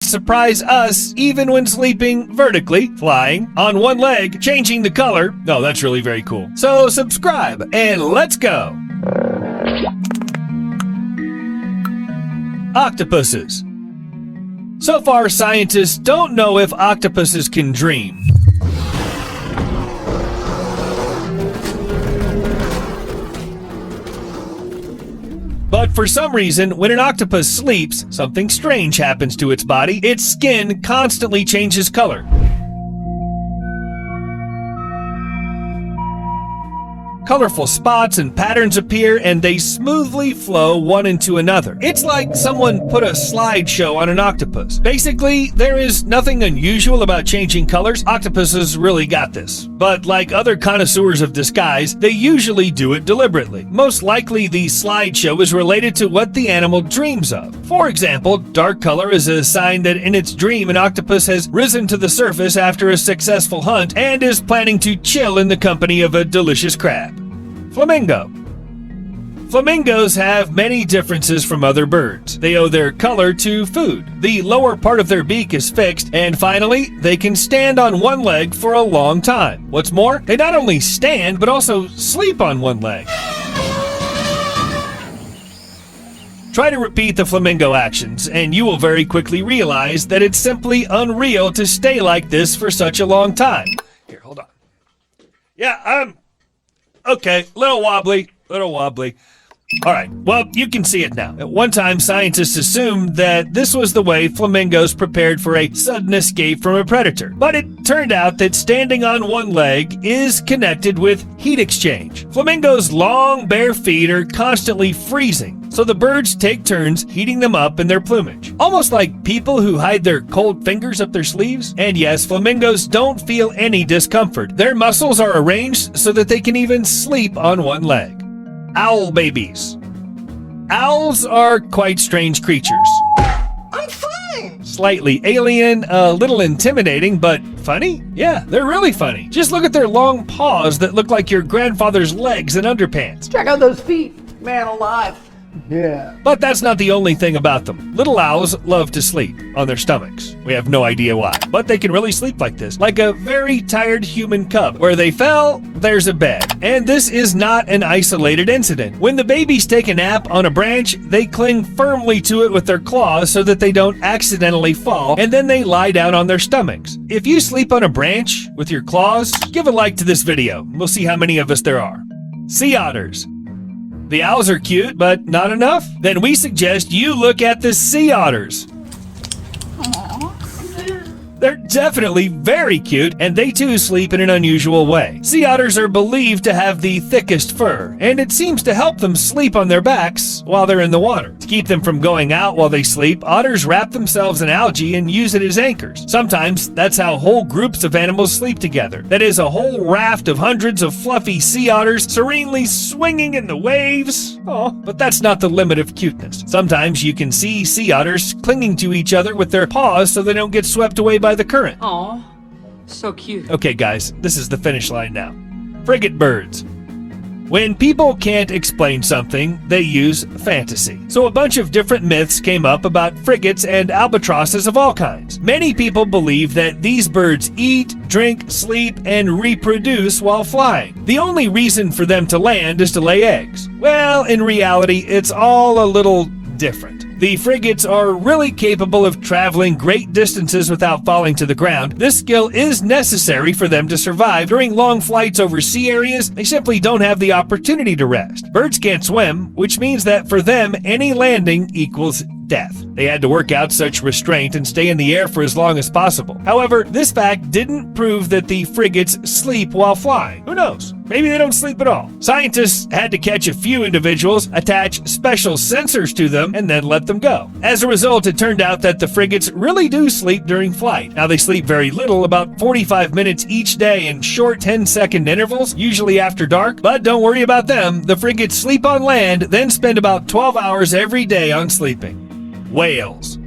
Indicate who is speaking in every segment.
Speaker 1: surprise us even when sleeping vertically, flying, on one leg, changing the color. Oh, that's really very cool. So subscribe and let's go! Octopuses. So far, scientists don't know if octopuses can dream. But for some reason, when an octopus sleeps, something strange happens to its body. Its skin constantly changes color. Colorful spots and patterns appear, and they smoothly flow one into another. It's like someone put a slideshow on an octopus. Basically, there is nothing unusual about changing colors. Octopuses really got this. But like other connoisseurs of disguise, they usually do it deliberately. Most likely, the slideshow is related to what the animal dreams of. For example, dark color is a sign that in its dream, an octopus has risen to the surface after a successful hunt and is planning to chill in the company of a delicious crab. Flamingo. Flamingos have many differences from other birds. They owe their color to food. The lower part of their beak is fixed, and finally, they can stand on one leg for a long time. What's more, they not only stand, but also sleep on one leg. Try to repeat the flamingo actions, and you will very quickly realize that it's simply unreal to stay like this for such a long time. Here, hold on. Yeah, okay, little wobbly. All right, well, you can see it now. At one time, scientists assumed that this was the way flamingos prepared for a sudden escape from a predator. But it turned out that standing on one leg is connected with heat exchange. Flamingos' long, bare feet are constantly freezing, so the birds take turns heating them up in their plumage. Almost like people who hide their cold fingers up their sleeves. And yes, flamingos don't feel any discomfort. Their muscles are arranged so that they can even sleep on one leg. Owl babies. Owls are quite strange creatures.
Speaker 2: I'm fine!
Speaker 1: Slightly alien, a little intimidating, but funny? Yeah, they're really funny. Just look at their long paws that look like your grandfather's legs in underpants.
Speaker 2: Check out those feet, man alive. Yeah.
Speaker 1: But that's not the only thing about them. Little owls love to sleep on their stomachs. We have no idea why, but they can really sleep like this, like a very tired human cub. Where they fell, there's a bed. And this is not an isolated incident. When the babies take a nap on a branch, they cling firmly to it with their claws so that they don't accidentally fall, and then they lie down on their stomachs. If you sleep on a branch with your claws, give a like to this video. We'll see how many of us there are. Sea otters. The owls are cute, but not enough? Then we suggest you look at the sea otters. They're definitely very cute, and they too sleep in an unusual way. Sea otters are believed to have the thickest fur, and it seems to help them sleep on their backs while they're in the water. To keep them from going out while they sleep, otters wrap themselves in algae and use it as anchors. Sometimes that's how whole groups of animals sleep together. That is, a whole raft of hundreds of fluffy sea otters serenely swinging in the waves. Oh, but that's not the limit of cuteness. Sometimes you can see sea otters clinging to each other with their paws so they don't get swept away by the current.
Speaker 3: Aw, so cute.
Speaker 1: Okay guys, this is the finish line now. Frigate birds. When people can't explain something, they use fantasy. So a bunch of different myths came up about frigates and albatrosses of all kinds. Many people believe that these birds eat, drink, sleep, and reproduce while flying. The only reason for them to land is to lay eggs. Well, in reality, it's all a little different. The frigates are really capable of traveling great distances without falling to the ground. This skill is necessary for them to survive. During long flights over sea areas, they simply don't have the opportunity to rest. Birds can't swim, which means that for them, any landing equals death. They had to work out such restraint and stay in the air for as long as possible. However, this fact didn't prove that the frigates sleep while flying. Who knows? Maybe they don't sleep at all. Scientists had to catch a few individuals, attach special sensors to them, and then let them go. As a result, it turned out that the frigates really do sleep during flight. Now, they sleep very little, about 45 minutes each day in short 10-second intervals, usually after dark. But don't worry about them. The frigates sleep on land, then spend about 12 hours every day on sleeping. Whales.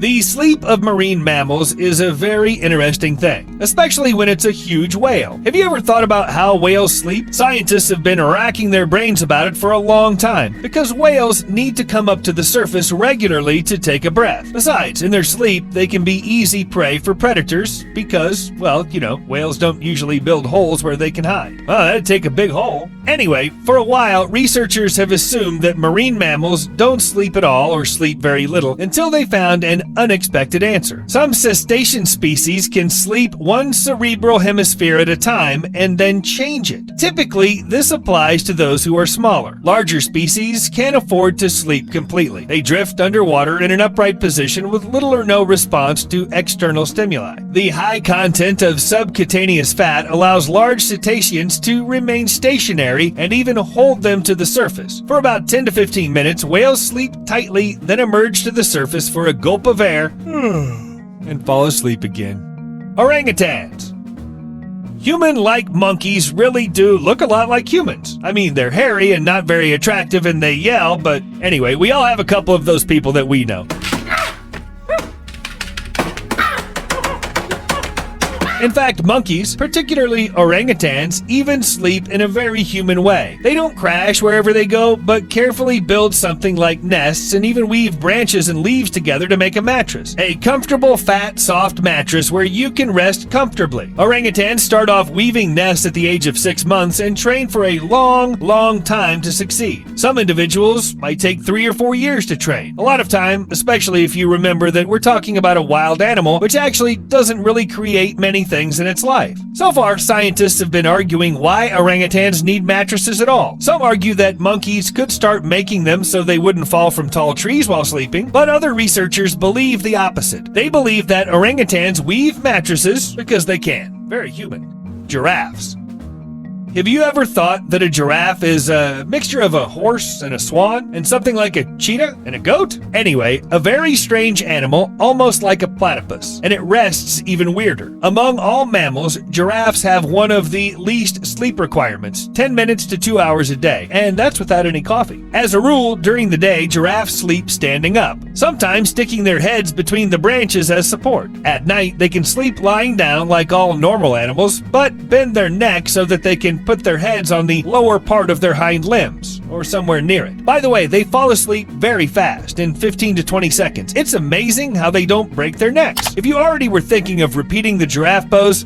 Speaker 1: The sleep of marine mammals is a very interesting thing, especially when it's a huge whale. Have you ever thought about how whales sleep? Scientists have been racking their brains about it for a long time, because whales need to come up to the surface regularly to take a breath. Besides, in their sleep, they can be easy prey for predators because, well, whales don't usually build holes where they can hide. Well, that'd take a big hole. Anyway, for a while, researchers have assumed that marine mammals don't sleep at all or sleep very little until they found an unexpected answer. Some cetacean species can sleep one cerebral hemisphere at a time and then change it. Typically, this applies to those who are smaller. Larger species can't afford to sleep completely. They drift underwater in an upright position with little or no response to external stimuli. The high content of subcutaneous fat allows large cetaceans to remain stationary and even hold them to the surface. For about 10 to 15 minutes, whales sleep tightly, then emerge to the surface for a gulp of air and fall asleep again. Orangutans. Human-like monkeys really do look a lot like humans. I mean, they're hairy and not very attractive and they yell, but anyway, we all have a couple of those people that we know. In fact, monkeys, particularly orangutans, even sleep in a very human way. They don't crash wherever they go, but carefully build something like nests and even weave branches and leaves together to make a mattress. A comfortable, fat, soft mattress where you can rest comfortably. Orangutans start off weaving nests at the age of 6 months and train for a long time to succeed. Some individuals might take 3 or 4 years to train. A lot of time, especially if you remember that we're talking about a wild animal, which actually doesn't really create many things in its life. So far, scientists have been arguing why orangutans need mattresses at all. Some argue that monkeys could start making them so they wouldn't fall from tall trees while sleeping, but other researchers believe the opposite. They believe that orangutans weave mattresses because they can. Very human. Giraffes. Have you ever thought that a giraffe is a mixture of a horse and a swan and something like a cheetah and a goat? Anyway, a very strange animal, almost like a platypus, and it rests even weirder. Among all mammals, giraffes have one of the least sleep requirements, 10 minutes to 2 hours a day, and that's without any coffee. As a rule, during the day, giraffes sleep standing up, sometimes sticking their heads between the branches as support. At night, they can sleep lying down like all normal animals, but bend their neck so that they can put their heads on the lower part of their hind limbs, or somewhere near it. By the way, they fall asleep very fast, in 15 to 20 seconds. It's amazing how they don't break their necks. If you already were thinking of repeating the giraffe pose,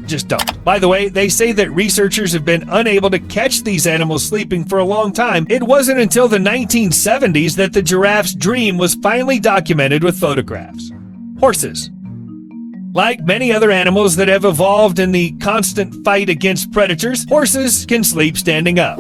Speaker 1: just don't. By the way, they say that researchers have been unable to catch these animals sleeping for a long time. It wasn't until the 1970s that the giraffe's dream was finally documented with photographs. Horses. Like many other animals that have evolved in the constant fight against predators, horses can sleep standing up.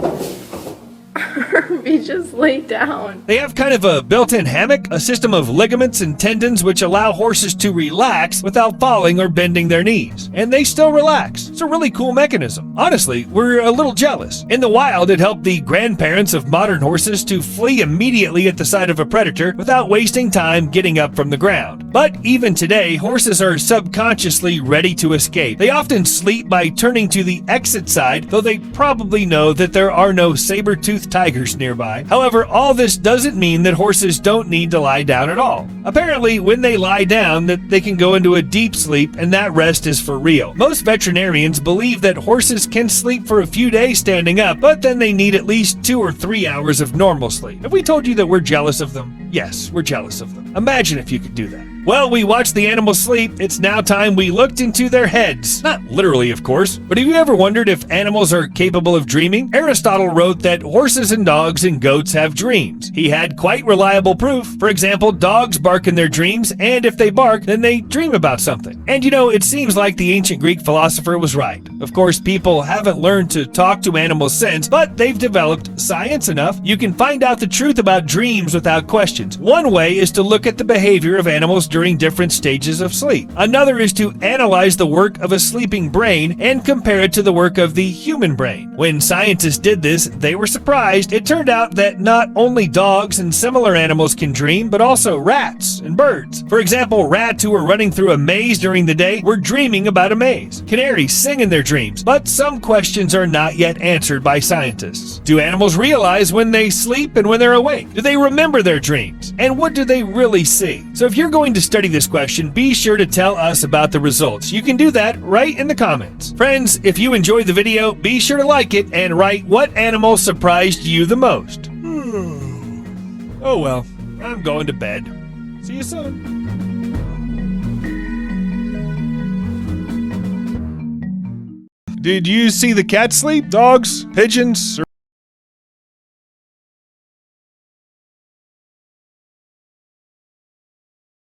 Speaker 4: He just laid down.
Speaker 1: They have kind of a built-in hammock, a system of ligaments and tendons which allow horses to relax without falling or bending their knees. And they still relax. It's a really cool mechanism. Honestly, we're a little jealous. In the wild, it helped the grandparents of modern horses to flee immediately at the sight of a predator without wasting time getting up from the ground. But even today, horses are subconsciously ready to escape. They often sleep by turning to the exit side, though they probably know that there are no saber-toothed tigers nearby. However, all this doesn't mean that horses don't need to lie down at all. Apparently, when they lie down, that they can go into a deep sleep, and that rest is for real. Most veterinarians believe that horses can sleep for a few days standing up, but then they need at least 2 or 3 hours of normal sleep. Have we told you that we're jealous of them? Yes, we're jealous of them. Imagine if you could do that. Well, we watched the animals sleep. It's now time we looked into their heads. Not literally, of course, but have you ever wondered if animals are capable of dreaming? Aristotle wrote that horses and dogs and goats have dreams. He had quite reliable proof. For example, dogs bark in their dreams, and if they bark, then they dream about something. And it seems like the ancient Greek philosopher was right. Of course, people haven't learned to talk to animals since, but they've developed science enough. You can find out the truth about dreams without questions. One way is to look at the behavior of animals during different stages of sleep. Another is to analyze the work of a sleeping brain and compare it to the work of the human brain. When scientists did this, they were surprised. It turned out that not only dogs and similar animals can dream, but also rats and birds. For example, rats who were running through a maze during the day were dreaming about a maze. Canaries sing in their dreams, but some questions are not yet answered by scientists. Do animals realize when they sleep and when they're awake? Do they remember their dreams? And what do they really see? So if you're going to study this question, be sure to tell us about the results. You can do that right in the comments. Friends, if you enjoyed the video, be sure to like it and write what animal surprised you the most. Oh well, I'm going to bed. See you soon. Did you see the cat sleep? Dogs? Pigeons?